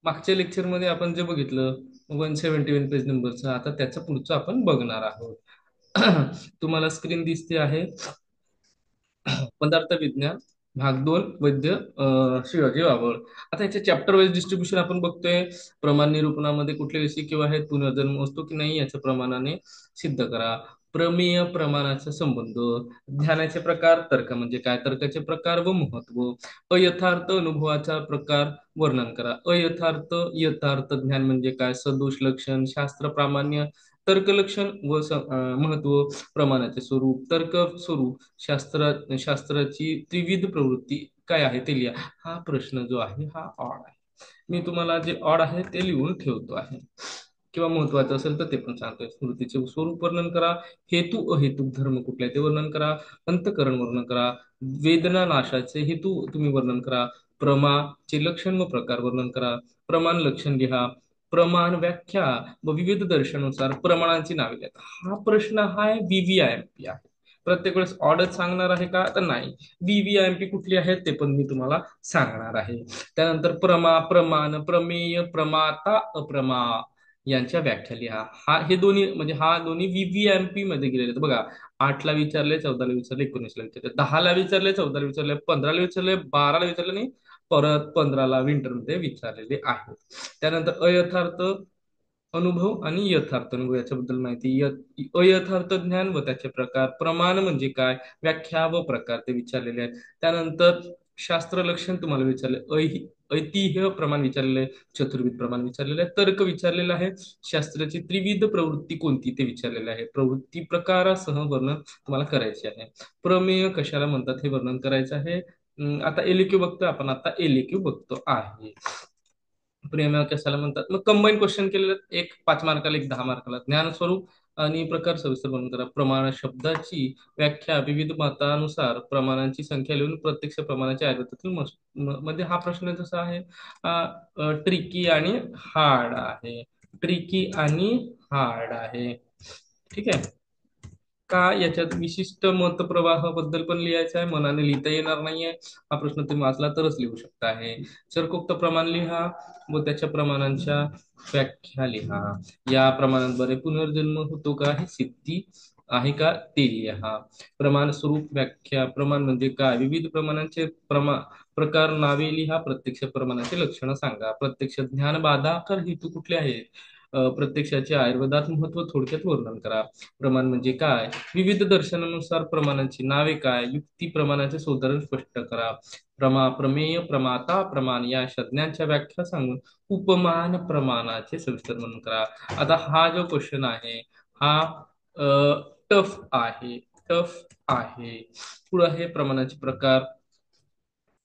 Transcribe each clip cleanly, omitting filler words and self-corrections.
मागच्या लेक्चरमध्ये आपण जे बघितलं 171 पेज नंबरचं, आता त्याचं पुढचं आपण बघणार आहोत. तुम्हाला स्क्रीन दिसते आहे. पदार्थ विज्ञान भाग 2 वैद्य शिवाजी बाभळ. आता याचे चॅप्टर वाईज डिस्ट्रीब्युशन आपण बघतोय. प्रमाण निरूपणामध्ये कुठले विषय किंवा आहेत, पुनर्जन्म असतो की नाही याच्या प्रमाणाने सिद्ध करा. प्रमेय प्रमाणाचा संबंध, ध्यानाचे प्रकार, तर्क म्हणजे काय, तर्काचे प्रकार व महत्व, अयथार्थ अनुभवाचा प्रकार वर्णन करा. अयथार्थ यथार्थ ज्ञान म्हणजे काय, सदोष लक्षण, शास्त्र प्रामाण्य, तर्क लक्षण व महत्व, प्रमाणाचे स्वरूप, तर्क स्वरूप, शास्त्राची त्रिविध प्रवृत्ती काय आहे ते लिहा. हा प्रश्न जो आहे हा ऑड आहे. मी तुम्हाला जे ऑड आहे ते लिहून ठेवतो आहे, किंवा महत्वाचं असेल तर ते पण सांगतोय. स्मृतीचे स्वरूप वर्णन करा. हेतू अहेतुक धर्म कुठले आहे ते वर्णन करा. अंतकरण वर्णन करा. वेदना नाशाचे हेतू तुम्ही वर्णन करा. प्रमाचे लक्षण व प्रकार वर्णन करा. प्रमाण लक्षण लिहा. प्रमाण व्याख्या व विविध दर्शनानुसार प्रमाणांची नावे लिहा. हा प्रश्न हा आहे VVIMP आहे. प्रत्येक वेळेस ऑर्डर सांगणार आहे का, तर नाही. VVIMP कुठली आहेत ते पण मी तुम्हाला सांगणार आहे. त्यानंतर प्रमाण, प्रमेय, प्रमाता, अप्रमा यांच्या व्याख्या लिहा. हे दोन्ही म्हणजे हा दोन्ही VVIMP मध्ये गेलेले आहेत बघा. 8ला विचारले, 14ला विचारले, 19ला विचारले, 10ला विचारले, 14ला विचारले, 15ला विचारले, 12ला विचारले नाही, परत 15ला विंटर मध्ये विचारलेले आहेत. त्यानंतर अयथार्थ अनुभव आणि यथार्थ अनुभव याच्याबद्दल माहिती, अयथार्थ ज्ञान व त्याचे प्रकार, प्रमाण म्हणजे काय, व्याख्या व प्रकार ते विचारलेले आहेत. त्यानंतर शास्त्र लक्षण तुम्हाला विचारले, ऐतिह्य प्रमाण विचारलेले आहे, चतुर्विध प्रमाण विचारलेले आहे, तर्क विचारलेला आहे, शास्त्राची त्रिविध प्रवृत्ती कोणती ते विचारलेले आहे, प्रवृत्ती प्रकारासह वर्णन तुम्हाला करायचे आहे, प्रमेय कशाला म्हणतात हे वर्णन करायचं आहे. आता एलक्यू बघतो आपण, आता एलक्यू बघतो आहे. प्रेम कशाला म्हणतात, मग कंबाईन क्वेश्चन केलेले आहेत. एक 5 मार्काला, एक 10 मार्काला. ज्ञान स्वरूप आणि प्रकार सविस्तर वर्णन करा. प्रमाण शब्दाची व्याख्या, विविध मतानुसार प्रमाणांची संख्या लिहून प्रत्यक्ष प्रमाणाच्या आयुर्वेदातील मध्ये हा प्रश्न जसा आहे ट्रिकी आणि हार्ड आहे. ट्रिकी आणि हार्ड आहे. ठीक आहे का, याच्यात विशिष्ट मतप्रवाहाबद्दल पण लिहायचं आहे, मनाने लिहिता येणार नाहीये. हा प्रश्न तुम्ही वाचला तरच लिहू शकता आहे. चरकोक्त प्रमाण लिहा व त्याच्या प्रमाणांच्या व्याख्या लिहा. या प्रमाणांद्वारे पुनर्जन्म होतो का हे सिद्धी आहे का ते लिहा. प्रमाण स्वरूप व्याख्या, प्रमाण म्हणजे काय, विविध प्रमाणांचे प्रकार नावे लिहा. प्रत्यक्ष प्रमाणाचे लक्षणं सांगा. प्रत्यक्ष ज्ञान बाधाकर हेतू कुठले आहेत, प्रत्यक्षाचे आयुर्वेदात महत्व थोडक्यात वर्णन करा. प्रमाण म्हणजे काय, विविध दर्शनानुसार प्रमाणांची नावे काय, युक्ती प्रमाणाचे सोदरण स्पष्ट करा. प्रमेय, प्रमाता, प्रमाण या संज्ञांच्या व्याख्या सांगून उपमान प्रमाणाचे सविस्तर वर्णन करा. आता हा जो क्वेश्चन आहे हा टफ आहे, टफ आहे. पुढे आहे प्रमाणाचे प्रकार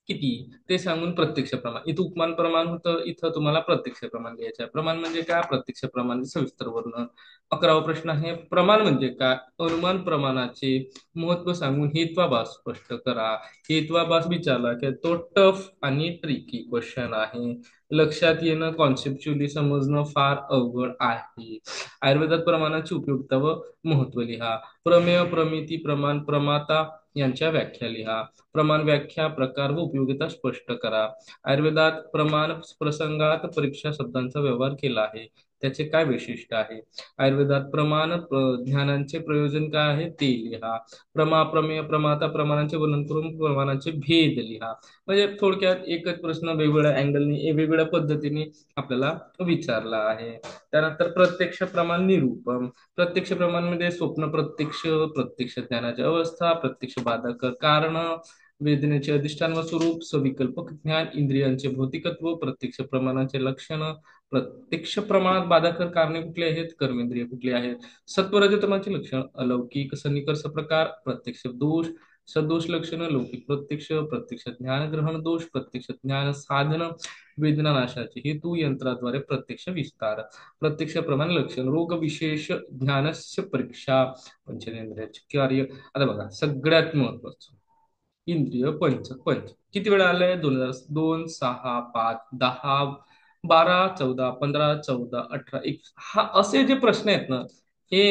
किती ते सांगून प्रत्यक्ष प्रमाण. इथं उपमान प्रमाण होतं, इथं तुम्हाला प्रत्यक्ष प्रमाण लिहायचं आहे. प्रमाण म्हणजे काय, प्रत्यक्ष प्रमाण सविस्तर वर्णन. 11वा प्रश्न आहे, प्रमाण म्हणजे काय, अनुमान प्रमाणाचे महत्व सांगून हेत्वाभास स्पष्ट करा. हेत्वाभास विचारला की तो टफ आणि ट्रिकी क्वेश्चन आहे. लक्षात येणं, कॉन्सेप्च्युअली समजणं फार अवघड आहे. आयुर्वेदात प्रमाणाची उपयुक्तता व महत्व लिहा. प्रमेय, प्रमिती, प्रमाण, प्रमाता यांच्या व्याख्या लिहा. प्रमाण व्याख्या, प्रकार व उपयोगिता स्पष्ट करा. आयुर्वेदात प्रमाण प्रसंगात परीक्षा शब्दांचा व्यवहार केला आहे, त्याचे काय वैशिष्ट्य आहे. आयुर्वेदात प्रमाण ज्ञानांचे प्रयोजन काय आहे ते लिहा. प्रमेय, प्रमाता, प्रमाणांचे वर्णन करून प्रमाणाचे भेद लिहा. म्हणजे थोडक्यात एकच प्रश्न वेगवेगळ्या अँगलनी, वेगवेगळ्या पद्धतीने आपल्याला विचारला आहे. त्यानंतर प्रत्यक्ष प्रमाण निरूपण. प्रत्यक्ष प्रमाणमध्ये स्वप्न प्रत्यक्ष, प्रत्यक्ष ज्ञानाची अवस्था, प्रत्यक्ष बाधक कारण, वेदनेचे अधिष्ठान व स्वरूप, सविकल्पक ज्ञान, इंद्रियांचे भौतिकत्व, प्रत्यक्ष प्रमाणाचे लक्षण, प्रत्यक्ष प्रमाणात बाधाकर कारणे कुठली आहेत, कर्मेंद्रिय कुठली आहेत, सत्वरजतमाचे लक्षण, अलौकिक सन्निकर्ष प्रकार, प्रत्यक्ष दोष, सदोष लक्षण, लौकिक प्रत्यक्ष, प्रत्यक्ष ज्ञान ग्रहण दोष, प्रत्यक्ष ज्ञान साधन, वेदना नाशाचे हेतू, यंत्राद्वारे प्रत्यक्ष विस्तार, प्रत्यक्ष प्रमाण लक्षण, रोग विशेष ज्ञानस्य परीक्षा, पंचेंद्रियाचे कार्य. आता बघा सगळ्यात महत्वाचं, इंद्रिय पंच किती वेळा आलंय, 2002, 6, 5, 10, 12, 14, 15, 14, 18, 1. हा असे जे प्रश्न आहेत ना, हे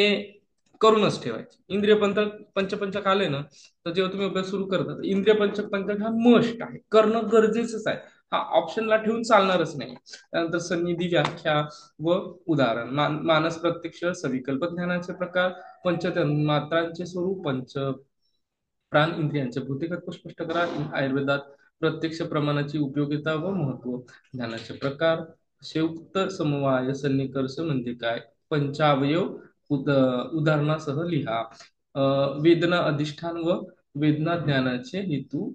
करूनच ठेवायचे. इंद्रिय पंचक आले ना, तर जेव्हा तुम्ही अभ्यास सुरू करता इंद्रिय पंचक हा मस्ट आहे, करणं गरजेचंच आहे. हा ऑप्शनला ठेवून चालणारच नाही. त्यानंतर सन्निधी, व्याख्या व उदाहरण, मानस प्रत्यक्ष, सविकल्प ज्ञानाचे प्रकार, पंचतन्मात्रांचे स्वरूप, पंच प्राण इंद्रियांचे भौतिकत्व स्पष्ट करा. आयुर्वेदात प्रत्यक्ष प्रमाणाची उपयोगिता व महत्व, ज्ञानाचे प्रकार, संयुक्त समवाय सन्निकर्ष म्हणजे काय, पंचावयव उदाहरणासह लिहा. वेदना अधिष्ठान व वेदना ज्ञानाचे हेतू,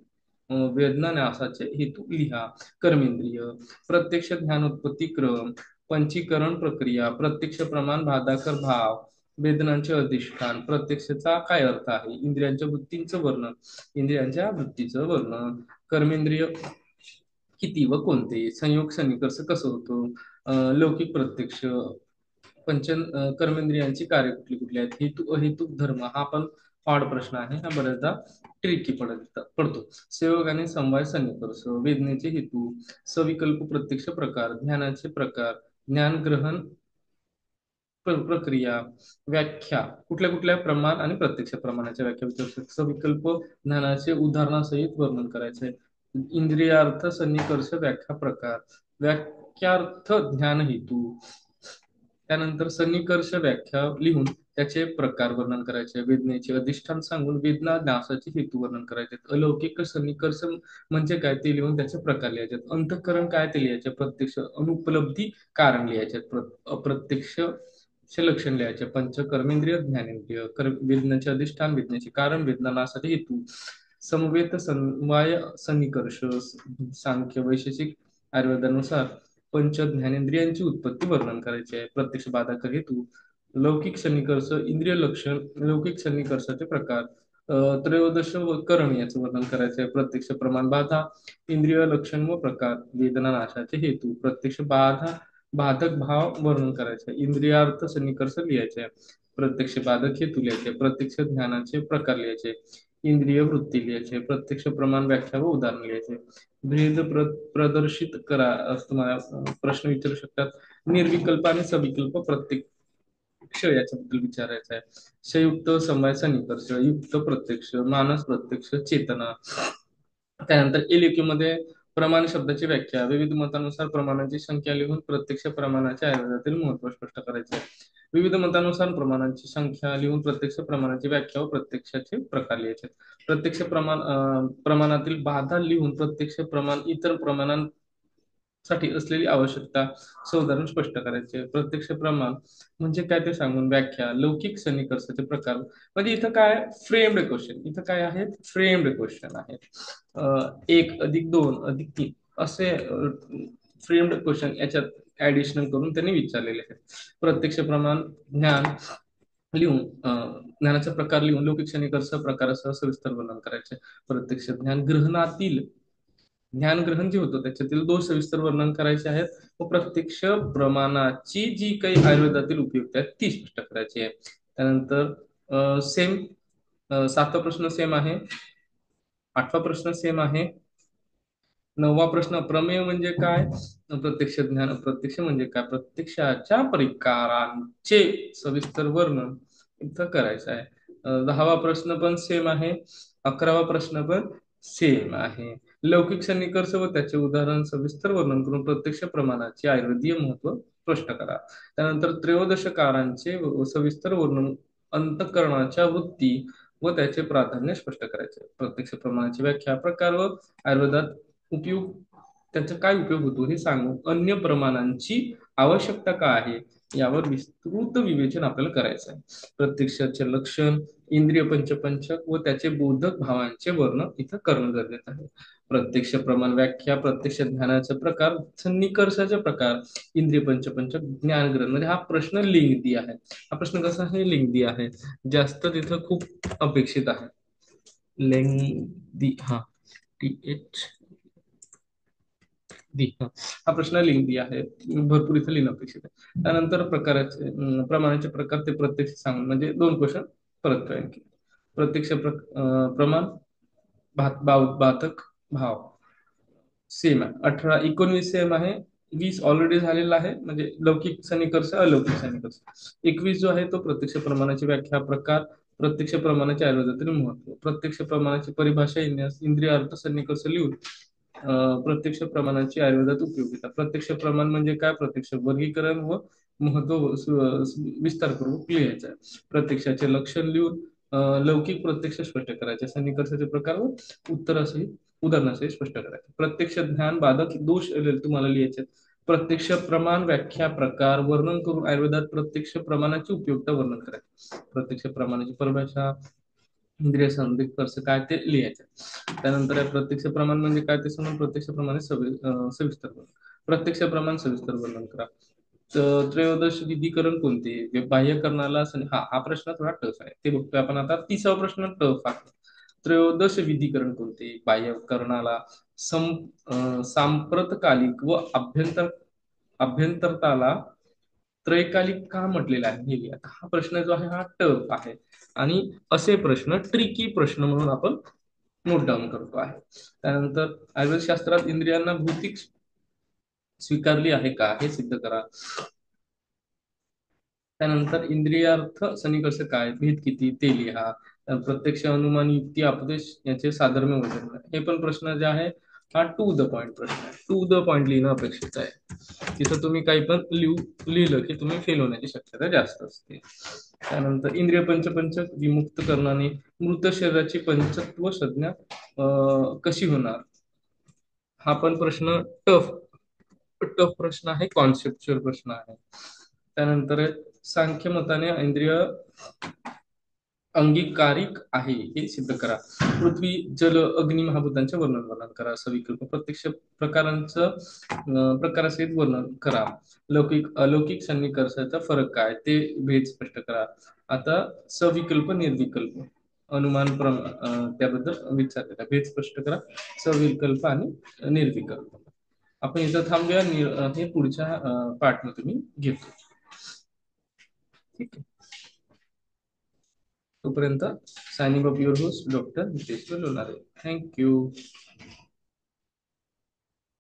वेदना न्यासाचे हेतू लिहा. कर्मेंद्रिय, प्रत्यक्ष ज्ञानोत्पत्ती क्रम, पंचीकरण प्रक्रिया, प्रत्यक्ष प्रमाण, बाधाकर भाव, वेदनांचे अधिष्ठान, प्रत्यक्षाचा काय अर्थ आहे, इंद्रियांच्या वृत्तींचं वर्णन, इंद्रियांच्या वृत्तीचं वर्णन, कर्मेंद्रिय किती व कोणते, संयोग सन्निकर्ष कसं होतो, लौकिक प्रत्यक्ष, कर्मेंद्रियांची कार्य कुठली कुठली आहेत, हेतू अहेतुक धर्म, हा पण हार्ड प्रश्न आहे, हा बऱ्याचदा ट्रिकी पडतो. संयोग आणि समवाय सन्निकर्ष, वेदनेचे हेतू, सविकल्प प्रत्यक्ष प्रकार, ज्ञानाचे प्रकार, ज्ञान ग्रहण प्रक्रिया, व्याख्या, कुठल्या कुठल्या प्रमाण आणि प्रत्यक्ष प्रमाणाच्या व्याख्या विचारू शकतो. सविकल्प ज्ञानाचे उदाहरणासहित वर्णन करायचे. इंद्रियार्थ सन्निकर्ष व्याख्या प्रकार, व्याख्यार्थ ज्ञान हेतू, त्यानंतर सन्निकर्ष व्याख्या लिहून त्याचे प्रकार वर्णन करायचे. वेदनेचे अधिष्ठान सांगून वेदना न्यासाचे हेतू वर्णन करायचे. अलौकिक सन्निकर्ष म्हणजे काय ते लिहून त्याचे प्रकार लिहायचे. अंतःकरण काय ते लिहायचे. प्रत्यक्ष अनुपलब्धी कारण लिहायचे. अप्रत्यक्ष लक्षण लिहायचे. पंचकर्मेंद्रिय, ज्ञानेंद्रिय, वेदनेचे अधिष्ठान, वेदनेचे कारण, वेदना नासाचे हेतू, समवेत समवाय सन्निकर्ष, सांख्य वैशेषिक आयुर्वेदानुसार पंच ज्ञानेंद्रियांची उत्पत्ती वर्णन करायची आहे. प्रत्यक्ष बाधा हेतू, लौकिक सन्निकर्ष, इंद्रिय लक्षण, लौकिक सन्निकर्षाचे प्रकार, त्रयोदश व करण याचं वर्णन करायचं आहे. प्रत्यक्ष प्रमाण बाधा, इंद्रिय लक्षण व प्रकार, वेदना नाशाचे हेतू, प्रत्यक्ष बाधा बाधक भाव वर्णन करायचे, इंद्रियार्थ सन्निकर्ष लिहायचे, प्रत्यक्ष बाधक हेतू लिहायचे, प्रत्यक्ष ज्ञानाचे प्रकार लिहायचे, इंद्रिय वृत्ती लिहायचे, प्रत्यक्ष प्रमाण व्याख्या व उदाहरण लिहायचे. भेद प्रदर्शित करा असं तुम्हाला प्रश्न विचारू शकतात. निर्विकल्प आणि सविकल्प प्रत्यक्ष याच्याबद्दल विचारायचं आहे. संयुक्त समवाय सन्निकर्ष, युक्त प्रत्यक्ष, मानस प्रत्यक्ष, चेतना. त्यानंतर एलिक्यू मध्ये प्रमाण शब्दाची व्याख्या, विविध मतानुसार प्रमाणाची संख्या लिहून प्रत्यक्ष प्रमाणाच्या आयुर्वेदातील महत्व स्पष्ट करायचे. विविध मतानुसार प्रमाणांची संख्या लिहून प्रत्यक्ष प्रमाणाची व्याख्या व प्रत्यक्षाचे प्रकार लिहायचे. प्रत्यक्ष प्रमाणातील बाधा लिहून प्रत्यक्ष प्रमाण इतर प्रमाणांसाठी असलेली आवश्यकता सौदारण स्पष्ट करायचे. प्रत्यक्ष प्रमाण म्हणजे काय ते सांगून व्याख्या, लौकिक सन्निकर्षाचे प्रकार. म्हणजे इथं काय फ्रेम्ड क्वेश्चन, इथं काय आहेत फ्रेम्ड क्वेश्चन आहेत. 1+2+3 असे फ्रेम्ड क्वेश्चन याच्यात ऍडिशनल करून त्यांनी विचारलेले आहेत. प्रत्यक्ष प्रमाण ज्ञान लिहून, ज्ञानाचा प्रकार लिहून लौकिक सन्निकर्ष प्रकारासह सविस्तर वर्णन करायचे. प्रत्यक्ष ज्ञान ग्रहणातील ज्ञान ग्रहण जे होतं त्याच्यातील दोष सविस्तर वर्णन करायचे आहेत व प्रत्यक्ष प्रमाणाची जी काही आयुर्वेदातील उपयुक्त आहेत ती स्पष्ट करायची आहे. त्यानंतर सेम 7वा प्रश्न सेम आहे, 8वा प्रश्न सेम आहे, 9वा प्रश्न प्रमेय म्हणजे काय, प्रत्यक्ष ज्ञान प्रत्यक्ष म्हणजे काय, प्रत्यक्षाच्या प्रकारांचे सविस्तर वर्णन इथं करायचं आहे. 10वा प्रश्न पण सेम आहे, 11वा प्रश्न पण सेम आहे. लौकिक सन्निकर्ष व त्याचे उदाहरण सविस्तर वर्णन करून प्रत्यक्ष प्रमाणाचे आयुर्वेदीय महत्व स्पष्ट करा. त्यानंतर त्रयोदशकारांचे सविस्तर वर्णन, अंतःकरणाच्या वृत्ती व त्याचे प्राधान्य स्पष्ट करायचे. प्रत्यक्ष प्रमाणाची व्याख्या, प्रकार व आयुर्वेदात उपयोग, त्याचा काय उपयोग होतो हे सांगून अन्य प्रमाणांची आवश्यकता काय आहे यावर विस्तृत विवेचन आपल्याला करायचं आहे. प्रत्यक्षाचे लक्षण, इंद्रिय पंचपंचक व त्याचे बोधक भावांचे वर्णन इथं करणं गरजेचं आहे. प्रत्यक्ष प्रमाण व्याख्या, प्रत्यक्ष ज्ञानाचे प्रकार, सन्निकर्षाचे प्रकार, इंद्रिय पंचपंचक, ज्ञान ग्रहण. म्हणजे हा प्रश्न लिंगदी आहे. हा प्रश्न कसा आहे, लिंगदी आहे, जास्त तिथं खूप अपेक्षित आहे. लेंगदी, हा TH हा प्रश्न लिंगदी आहे, भरपूर इथं लिहिणं अपेक्षित आहे. त्यानंतर प्रकाराचे प्रमाणाचे प्रकार ते प्रत्यक्ष सांगून, म्हणजे 2 क्वेश्चन परत करेन की प्रत्यक्ष प्रमाण, बाधक भाव सेम आहे. 18 19 सेम आहे, 20 ऑलरेडी झालेला आहे, म्हणजे लौकिक सन्निकर्ष अलौकिक सन्निकर्ष. 21 जो आहे तो प्रत्यक्ष प्रमाणाची व्याख्या, प्रकार, प्रत्यक्ष प्रमाणाचे आयुर्वेदातील महत्व, प्रत्यक्ष प्रमाणाची परिभाषा, इंद्रिय अर्थ सन्निकर्ष लिहून प्रत्यक्ष प्रमाणाची आयुर्वेदात उपयोगिता. प्रत्यक्ष प्रमाण म्हणजे काय? प्रत्यक्ष वर्गीकरण व महत्व विस्तार करून लिहायचं आहे. प्रत्यक्षाचे लक्षण लिहून लौकिक प्रत्यक्ष स्पष्ट करायचे. सन्निकर्षाचे प्रकार व उत्तरासहित उदाहरणासहित स्पष्ट करायचे. प्रत्यक्ष ज्ञान बाधक दोष तुम्हाला लिहायचे आहेत. प्रत्यक्ष प्रमाण व्याख्या प्रकार वर्णन करून आयुर्वेदात प्रत्यक्ष प्रमाणाची उपयोगिता वर्णन करायचे. प्रत्यक्ष प्रमाणाची परिभाषा, इंद्रिय संवेग स्पर्श काय ते लिहायचं. त्यानंतर आहे प्रत्यक्ष प्रमाण म्हणजे काय ते समजून प्रत्यक्ष प्रमाणे सविस्तर वर्णन. प्रत्यक्ष प्रमाण सविस्तर वर्णन करा. त्रयोदश विधीकरण कोणते? बाह्यकरणाला हा हा प्रश्न थोडा टफ आहे, ते बघतोय आपण आता. 30वा प्रश्न टफ आहे. त्रयोदश विधीकरण कोणते? बाह्यकरणाला सांप्रतकालिक व अभ्यंतरताला त्रैकालिक का म्हटलेला आहे हे लिहा. हा प्रश्न जो आहे हा टफ आहे आणि असे प्रश्न ट्रिकी प्रश्न म्हणून आपण नोट डाऊन करतो आहे. त्यानंतर आयुर्वेद शास्त्रात इंद्रियांना भौतिक स्वीकारली आहे का हे सिद्ध करा. त्यानंतर इंद्रियार्थ सन्निकर्ष काय, भेद किती ते लिहा. प्रत्यक्ष अनुमान युक्ती अपदेश याचे साधर्म्य वगैरे हे पण प्रश्न जे आहे हा टू द पॉइंट प्रश्न आहे. टू द पॉइंट लिहिणं अपेक्षित आहे. तिथं तुम्ही काही पण लिहिलं की तुम्ही फेल होण्याची शक्यता जास्त असते. त्यानंतर इंद्रिय पंचपंच विमुक्त करणाने मृत शरीराची पंचत्व संज्ञा कशी होणार. हा पण प्रश्न टफ टफ प्रश्न आहे, कॉन्सेप्च्युअल प्रश्न आहे. त्यानंतर सांख्य मताने इंद्रिय अंगीकारिक आहे हे सिद्ध करा. पृथ्वी जल अग्नी महाभूतांचे वर्णन करा. सविकल्प प्रत्यक्ष प्रकारांचं प्रकारासहित वर्णन करा. लौकिक अलौकिक सन्निकर्षाचा फरक काय ते भेद स्पष्ट करा. आता सविकल्प निर्विकल्प अनुमान त्याबद्दल विचार करा. भेद स्पष्ट करा. सविकल्प आणि निर्विकल्प. आपण इथं थांबूया. हे पुढच्या पार्टमध्ये तुम्ही घेतो. ठीक आहे. तोपर्यंत signing off your host doctor Nitesh Lonare. Thank you.